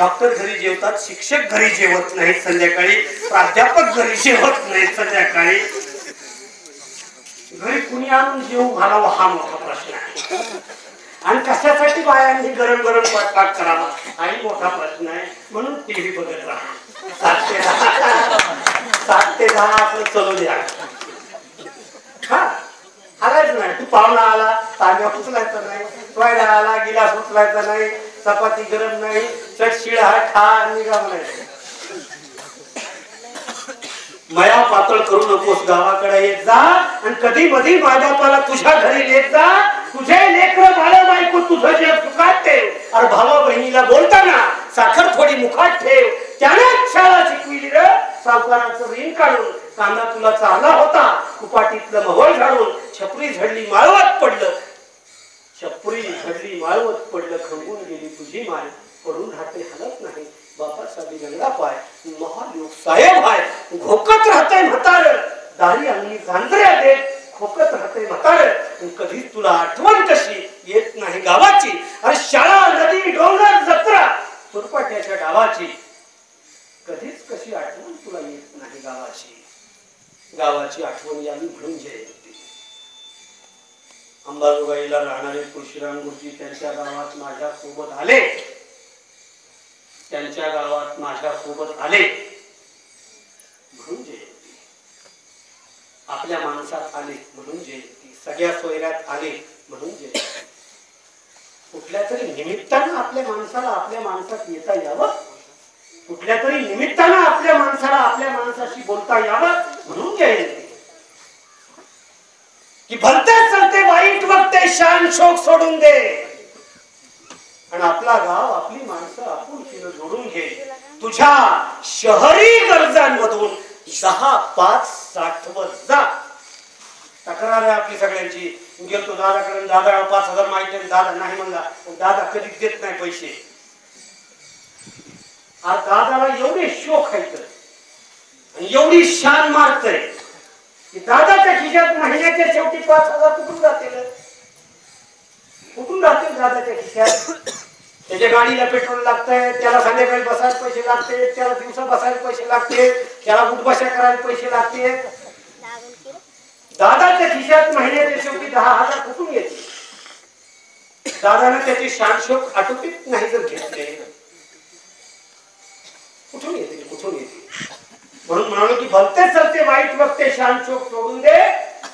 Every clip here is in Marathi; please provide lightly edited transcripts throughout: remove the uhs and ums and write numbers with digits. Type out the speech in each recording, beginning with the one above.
डॉक्टर घरी जेवतात, शिक्षक घरी जेवत नाहीत संध्याकाळी, प्राध्यापक घरी जेवत नाहीत संध्याकाळी, घरी कुणी आणून जेवू घालावं हा मोठा प्रश्न आहे. आणि कशासाठी बायांनी गरम गरम स्वयंपाक करावा हाही मोठा प्रश्न आहे. म्हणून टीव्ही बघत राहा. 7 ते 10 आपण चलू द्या. हा हालायचं नाही. तू पाहुणा आला तांब्या उचलायचा नाही, सोयडा आला गिलास उचलायचा नाही, चपाती गरम नाही, चटशिळ हा खा निघा म्हणायचं. मया पातळ करू नकोस, गावाकडे येत जा आणि कधी मधी मायबापाला तुझ्या घरी येत जा. तुझे लेकर बाळ बायको तुझं जे सुखात ठेव. अरे भावा बहिणीला बोलताना साखर थोडी मुखात ठेव. त्यानेच शाळा शिकविली रे. सावकाराचं ऋण काढून कांदा तुला चालला होता, कुपाटीतलं मोहोळ झाडून छपरी झडली माळवत पडलं, छपरी झडली माळवत पडलं, खंगून गेली तुझी माय, पडून राहते हलत नाही बापासाठी गंगा पाय. महालोक साहेब आहे घोकत राहते म्हातार, दारी अंगी झांजऱ्या देत खोकत राहते म्हातार. कधीच तुला आठवण कशी येत नाही गावाची. अरे शाळा नदी डोंगर जत्रा सुरपाट्याच्या गावाची, कधीच कशी आठवण तुला येत नाही गावाची. गावाची आठवण यावी म्हणून जयंती. अंबाजोगाईला राहणारे तुळशीराम गुरुजी त्यांच्या गावात माझ्या सोबत आले, त्यांच्या गावात माझ्या सोबत आले म्हणून जयंती. आपल्या माणसात आले म्हणून जयंती. सगळ्या सोयऱ्यात आले म्हणून जयंती. कुठल्या तरी निमित्तानं आपल्या माणसाला आपल्या माणसात येता यावं, कुठल्या तरी निमित्तानं आपल्या माणसाला आपल्या माणसाशी बोलता यावं म्हणून जयंती. की भलते चलते वाईट बघते शान शोक सोडून दे, आणि आपला गाव आपली माणसं आपुलकीनं जोडून घे. तुझ्या शहरी गरजांमधून 10-5 साठवत जा. तक्रार आहे आपली सगळ्यांची. गेलतो दादाकडे, दादा 5,000 माहिती, दादा नाही म्हणला, दादा कधीच देत नाही पैसे. आज दादाला एवढे शोक आहेत आणि एवढी शान मारतय की दादाच्या खिशात महिन्याच्या शेवटी 5,000 कुठून जातील, कुठून जातील दादाच्या खिशात. त्याच्या गाडीला पेट्रोल लागतंय, त्याला संध्याकाळी बसायला पैसे लागते, त्याला दिवसा बसायला पैसे लागते, त्याला उठबशा करायला पैसे लागते. दादाच्या खिशात महिन्याच्या शेवटी 10,000 कुठून येते. दादाने त्याचे शानशोक आटोपीत नाही जर घेतले, कुठून येते, कुठून येते. म्हणून म्हणालो की भलते चलते वाईट बघते शानशोक सोडून दे.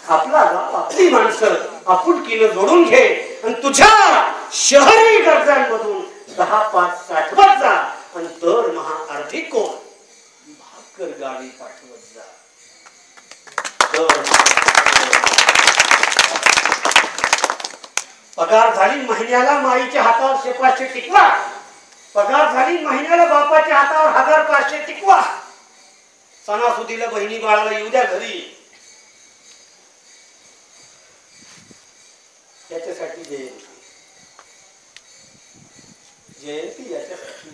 आपला गाव आपली माणसं आपुलकीनं जोडून घे आणि तुझ्या शहरी गरजांमधून 10-5 साठवत जा आणि दरमहा अर्धी कोण भाकर गाडी पाठवत जा. पगार झाली महिन्याला माईच्या हातावर 100-500 टिकवा. पगार झाली महिन्याला बापाच्या हातावर 1000-500 टिकवा. सणासुदीला बहिणी बाळाला येऊ द्या घरी. याच्यासाठी जयंती, जयंती याच्यासाठी.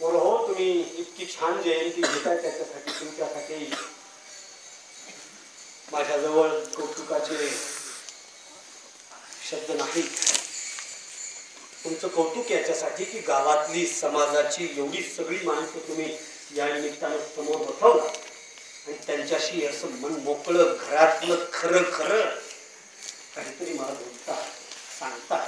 हो तुम्ही इतकी छान जयंती घेताय त्याच्यासाठी, तुमच्यासाठी माझ्याजवळ कौतुकाचे शब्द नाही. तुमचं कौतुक याच्यासाठी की गावातली समाजाची एवढी सगळी माणसं तुम्ही या निमित्तानं समोर बसवला आणि त्यांच्याशी असं मन मोकळं घरातलं खरं खरं काहीतरी मला बोलता सांगता.